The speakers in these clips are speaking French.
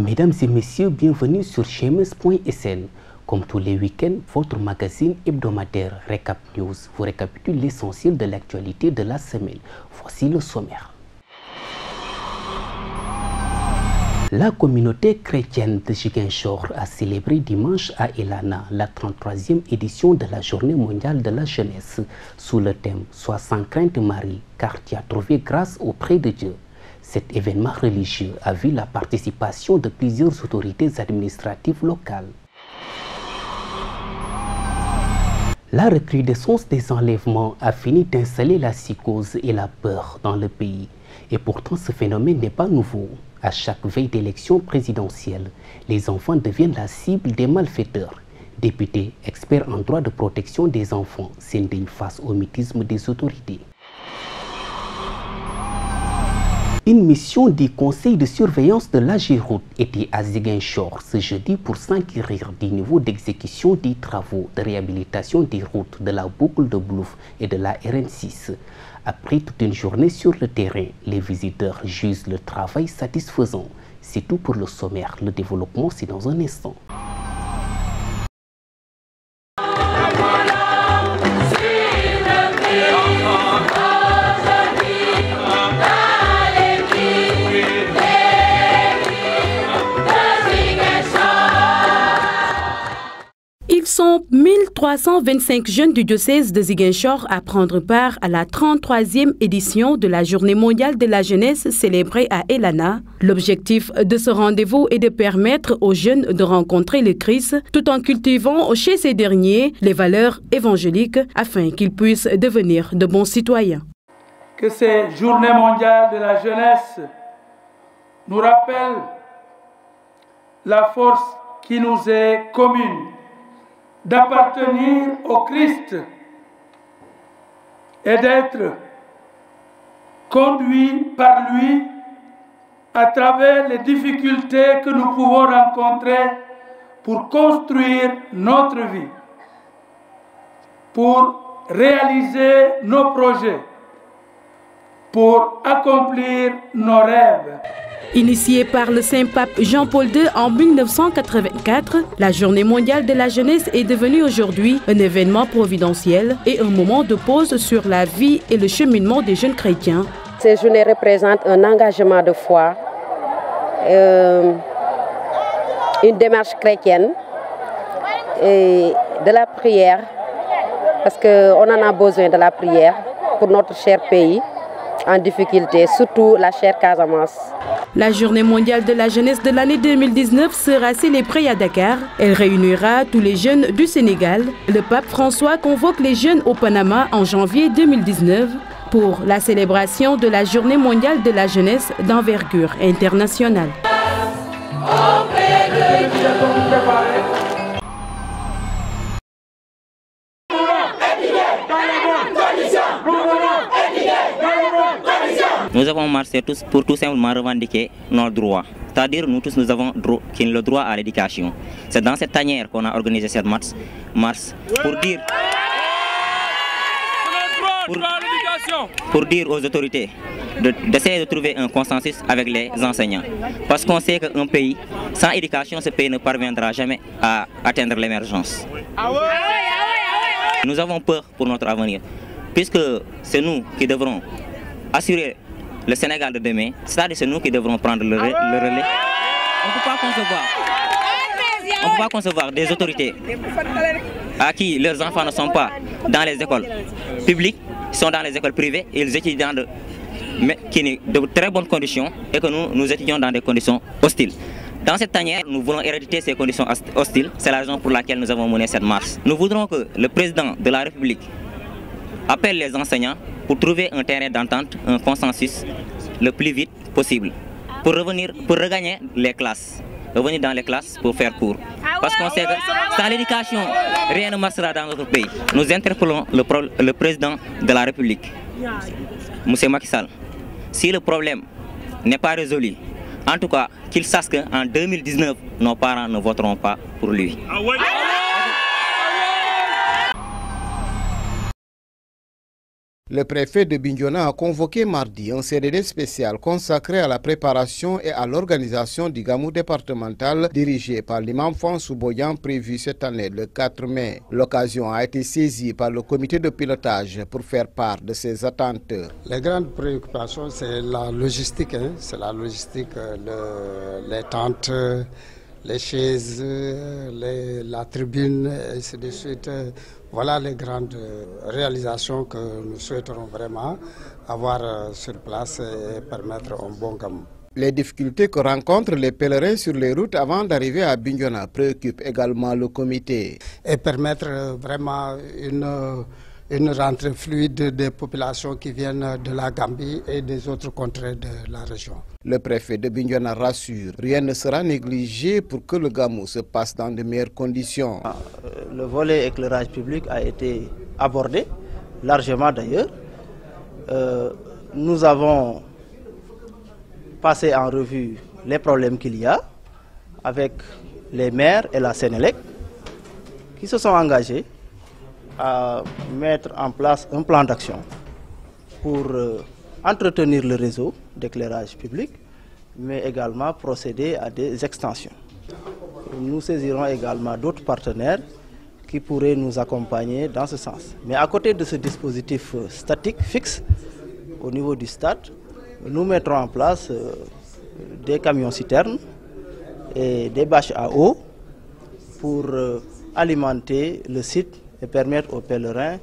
Mesdames et messieurs, bienvenue sur Chemes.sn. Comme tous les week-ends, votre magazine hebdomadaire Recap News vous récapitule l'essentiel de l'actualité de la semaine. Voici le sommaire. La communauté chrétienne de Ziguinchor a célébré dimanche à Elana la 33e édition de la Journée mondiale de la jeunesse sous le thème « Sois sans crainte Marie, car tu as trouvé grâce auprès de Dieu ». Cet événement religieux a vu la participation de plusieurs autorités administratives locales. La recrudescence des enlèvements a fini d'installer la psychose et la peur dans le pays. Et pourtant, ce phénomène n'est pas nouveau. À chaque veille d'élection présidentielle, les enfants deviennent la cible des malfaiteurs. Députés, experts en droit de protection des enfants, s'indignent face au mutisme des autorités. Une mission du conseil de surveillance de l'AGEROUTE était à Ziguinchor ce jeudi pour s'enquérir du niveau d'exécution des travaux de réhabilitation des routes de la boucle de Blouf et de la RN6. Après toute une journée sur le terrain, les visiteurs jugent le travail satisfaisant. C'est tout pour le sommaire. Le développement, c'est dans un instant. Ils sont 1325 jeunes du diocèse de Ziguinchor à prendre part à la 33e édition de la Journée mondiale de la jeunesse célébrée à Elana. L'objectif de ce rendez-vous est de permettre aux jeunes de rencontrer le Christ tout en cultivant chez ces derniers les valeurs évangéliques afin qu'ils puissent devenir de bons citoyens. Que ces Journées mondiales de la jeunesse nous rappellent la force qui nous est commune d'appartenir au Christ et d'être conduit par lui à travers les difficultés que nous pouvons rencontrer pour construire notre vie, pour réaliser nos projets, pour accomplir nos rêves. Initiée par le Saint-Pape Jean-Paul II en 1984, la Journée mondiale de la jeunesse est devenue aujourd'hui un événement providentiel et un moment de pause sur la vie et le cheminement des jeunes chrétiens. Ces journées représentent un engagement de foi, une démarche chrétienne et de la prière, parce qu'on en a besoin de la prière pour notre cher pays en difficulté, surtout la chère Casamance. La Journée mondiale de la jeunesse de l'année 2019 sera célébrée à Dakar. Elle réunira tous les jeunes du Sénégal. Le pape François convoque les jeunes au Panama en janvier 2019 pour la célébration de la Journée mondiale de la jeunesse d'envergure internationale. Nous avons marché tous pour tout simplement revendiquer nos droits. C'est-à-dire nous tous nous avons le droit à l'éducation. C'est dans cette tanière qu'on a organisé cette marche pour dire aux autorités d'essayer de trouver un consensus avec les enseignants. Parce qu'on sait qu'un pays sans éducation, ce pays ne parviendra jamais à atteindre l'émergence. Nous avons peur pour notre avenir, puisque c'est nous qui devrons assurer le Sénégal de demain, c'est-à-dire c'est nous qui devrons prendre le relais. On ne peut pas concevoir des autorités à qui leurs enfants ne sont pas dans les écoles publiques, sont dans les écoles privées et ils étudient de très bonnes conditions et que nous étudions dans des conditions hostiles. Dans cette tanière, nous voulons éradiquer ces conditions hostiles. C'est la raison pour laquelle nous avons mené cette marche. Nous voudrons que le président de la République appelle les enseignants pour trouver un terrain d'entente, un consensus le plus vite possible, pour regagner les classes, revenir dans les classes pour faire cours. Parce qu'on sait que sans l'éducation, rien ne marchera dans notre pays. Nous interpellons le président de la République, M. Macky Sall. Si le problème n'est pas résolu, en tout cas, qu'il sache qu'en 2019, nos parents ne voteront pas pour lui. Le préfet de Bignona a convoqué mardi un CDD spécial consacré à la préparation et à l'organisation du Gamou départemental dirigé par l'imam François Boyan prévu cette année le 4 mai. L'occasion a été saisie par le comité de pilotage pour faire part de ses attentes. Les grandes préoccupations, c'est la logistique. C'est la logistique, les tentes, les chaises, la tribune, et ainsi de suite. Voilà les grandes réalisations que nous souhaiterons vraiment avoir sur place et permettre un bon Gamou. Les difficultés que rencontrent les pèlerins sur les routes avant d'arriver à Bignona préoccupent également le comité. Et permettre vraiment une rentrée fluide des populations qui viennent de la Gambie et des autres contrées de la région. Le préfet de Bignona rassure, rien ne sera négligé pour que le Gamou se passe dans de meilleures conditions. Le volet éclairage public a été abordé, largement d'ailleurs. Nous avons passé en revue les problèmes qu'il y a avec les maires et la Sénélec qui se sont engagés à mettre en place un plan d'action pour entretenir le réseau d'éclairage public, mais également procéder à des extensions. Nous saisirons également d'autres partenaires qui pourraient nous accompagner dans ce sens. Mais à côté de ce dispositif statique, fixe, au niveau du stade, nous mettrons en place des camions-citernes et des bâches à eau pour alimenter le site et permettre aux pèlerins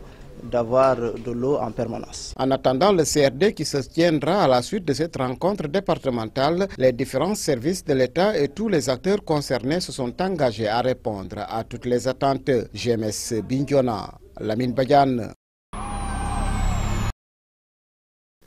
d'avoir de l'eau en permanence. En attendant le CRD qui se tiendra à la suite de cette rencontre départementale, les différents services de l'État et tous les acteurs concernés se sont engagés à répondre à toutes les attentes. GMS Bignona, Lamine Badiane.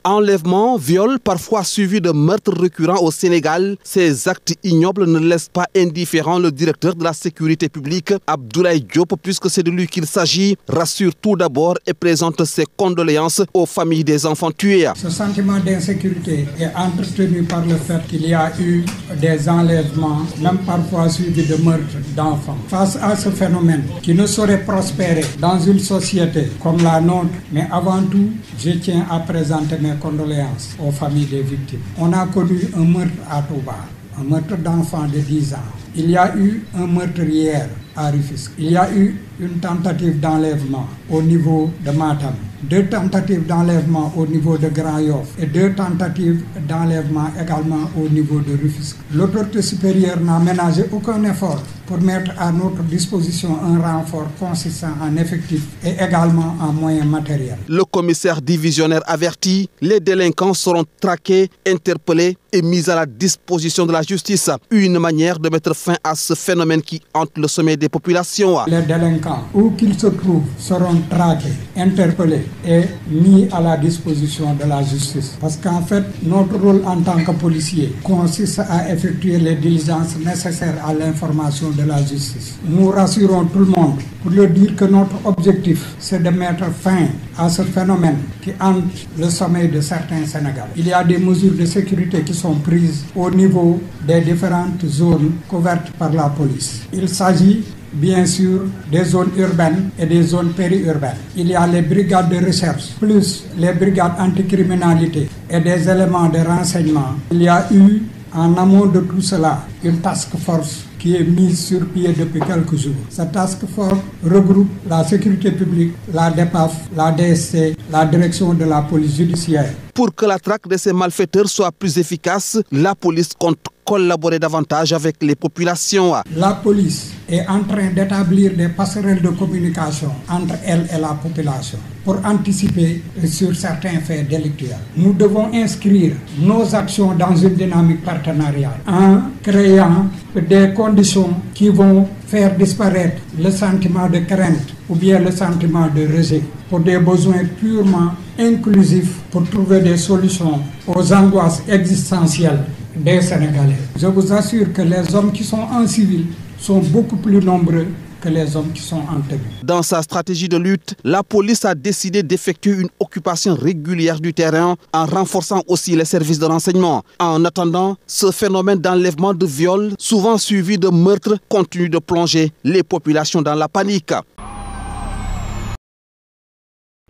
Enlèvement, viol, parfois suivi de meurtres récurrents au Sénégal, ces actes ignobles ne laissent pas indifférent le directeur de la sécurité publique, Abdoulaye Diop, puisque c'est de lui qu'il s'agit, rassure tout d'abord et présente ses condoléances aux familles des enfants tués. Ce sentiment d'insécurité est entretenu par le fait qu'il y a eu des enlèvements, même parfois suivis de meurtres d'enfants. Face à ce phénomène qui ne saurait prospérer dans une société comme la nôtre, mais avant tout, je tiens à présenter mes condoléances aux familles des victimes. On a connu un meurtre à Touba, un meurtre d'enfant de 10 ans. Il y a eu un meurtre hier à Rufisque. Il y a eu une tentative d'enlèvement au niveau de Matam, 2 tentatives d'enlèvement au niveau de Grand Yoff et 2 tentatives d'enlèvement également au niveau de Rufisque. L'autorité supérieure n'a ménagé aucun effort pour mettre à notre disposition un renfort consistant en effectifs et également en moyens matériels. Le commissaire divisionnaire avertit, les délinquants seront traqués, interpellés et mis à la disposition de la justice. Une manière de mettre fin à ce phénomène qui hante le sommet des populations. Les délinquants, où qu'ils se trouvent, seront traqués, interpellés et mis à la disposition de la justice. Parce qu'en fait, notre rôle en tant que policier consiste à effectuer les diligences nécessaires à l'information de la justice. Nous rassurons tout le monde pour leur dire que notre objectif, c'est de mettre fin à ce phénomène qui hante le sommeil de certains Sénégalais. Il y a des mesures de sécurité qui sont prises au niveau des différentes zones couvertes par la police. Il s'agit bien sûr des zones urbaines et des zones périurbaines. Il y a les brigades de recherche, plus les brigades anticriminalité et des éléments de renseignement. Il y a eu, en amont de tout cela, une task force qui est mise sur pied depuis quelques jours. Cette task force regroupe la sécurité publique, la DEPAF, la DST, la direction de la police judiciaire. Pour que la traque de ces malfaiteurs soit plus efficace, la police compte collaborer davantage avec les populations. La police est en train d'établir des passerelles de communication entre elle et la population pour anticiper sur certains faits délictuels. Nous devons inscrire nos actions dans une dynamique partenariale en créant des conditions qui vont faire disparaître le sentiment de crainte ou bien le sentiment de rejet pour des besoins purement inclusifs pour trouver des solutions aux angoisses existentielles des Sénégalais. Je vous assure que les hommes qui sont en civil sont beaucoup plus nombreux que les hommes qui sont en tenue. Dans sa stratégie de lutte, la police a décidé d'effectuer une occupation régulière du terrain en renforçant aussi les services de renseignement. En attendant, ce phénomène d'enlèvement, de viol, souvent suivi de meurtres, continue de plonger les populations dans la panique.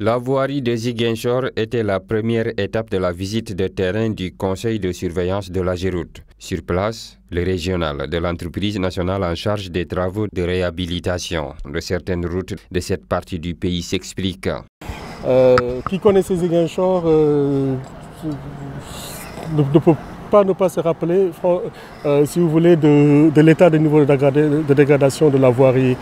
La voirie de Ziguinchor était la première étape de la visite de terrain du conseil de surveillance de l'AGEROUTE. Sur place, le régional de l'entreprise nationale en charge des travaux de réhabilitation de certaines routes de cette partie du pays s'explique. Qui connaissait Ziguinchor ne peut pas ne pas se rappeler, si vous voulez, de l'état de niveau de dégradation de la voirie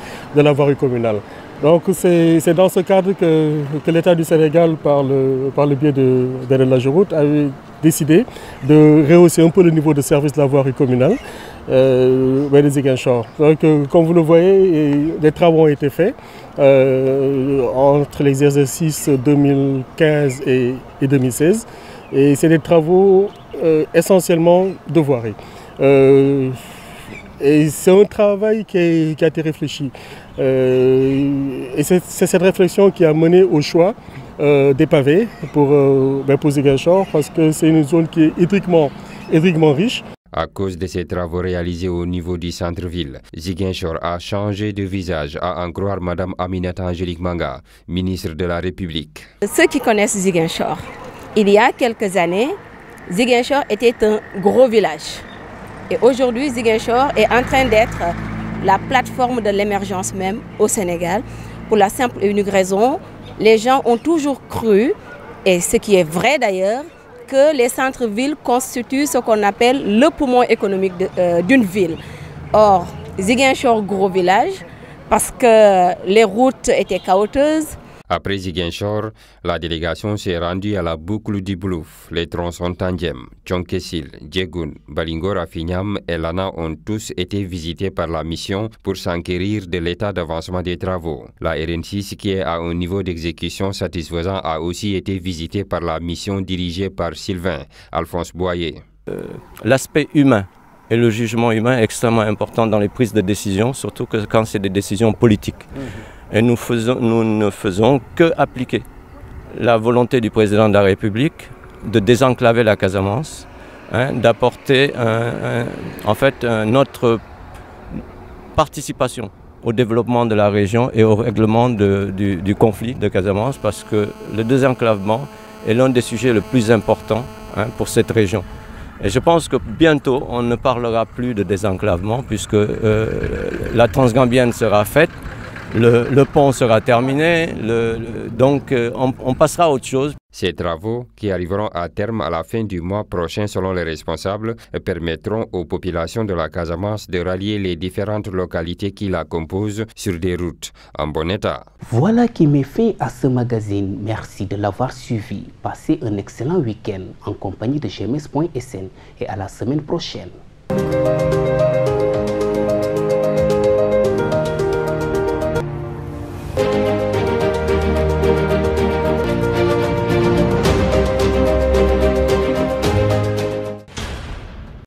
communale. Donc c'est dans ce cadre que l'État du Sénégal, par le biais de l'AGEROUTE, avait décidé de rehausser un peu le niveau de service de la voirie communale de Ziguinchor. Donc, comme vous le voyez, des travaux ont été faits entre l'exercice 2015 et 2016. Et c'est des travaux essentiellement de voirie. Et c'est un travail qui a été réfléchi. Et c'est cette réflexion qui a mené au choix des pavés pour Ziguinchor, parce que c'est une zone qui est hydriquement riche. À cause de ces travaux réalisés au niveau du centre-ville, Ziguinchor a changé de visage, à en croire Mme Aminata Angélique Manga, ministre de la République. Ceux qui connaissent Ziguinchor, il y a quelques années, Ziguinchor était un gros village. Et aujourd'hui, Ziguinchor est en train d'être la plateforme de l'émergence même au Sénégal. Pour la simple et unique raison, les gens ont toujours cru, et ce qui est vrai d'ailleurs, que les centres-villes constituent ce qu'on appelle le poumon économique d'une ville. Or, Ziguinchor, gros village, parce que les routes étaient chaotiques. Après Ziguinchor, la délégation s'est rendue à la boucle du Boulouf. Les tronçons Tandjem, Tchonkessil, Djegoun, Balingor, Afignam et Lana ont tous été visités par la mission pour s'enquérir de l'état d'avancement des travaux. La RN6, qui est à un niveau d'exécution satisfaisant, a aussi été visitée par la mission dirigée par Sylvain Alphonse Boyer. L'aspect humain et le jugement humain est extrêmement important dans les prises de décision, surtout quand c'est des décisions politiques. Et nous ne faisons que appliquer la volonté du président de la République de désenclaver la Casamance, d'apporter notre participation au développement de la région et au règlement du conflit de Casamance, parce que le désenclavement est l'un des sujets les plus importants pour cette région. Et je pense que bientôt, on ne parlera plus de désenclavement, puisque la Transgambienne sera faite. Le pont sera terminé, donc on passera à autre chose. Ces travaux, qui arriveront à terme à la fin du mois prochain selon les responsables, permettront aux populations de la Casamance de rallier les différentes localités qui la composent sur des routes en bon état. Voilà qui met fin à ce magazine. Merci de l'avoir suivi. Passez un excellent week-end en compagnie de gms.sn et à la semaine prochaine.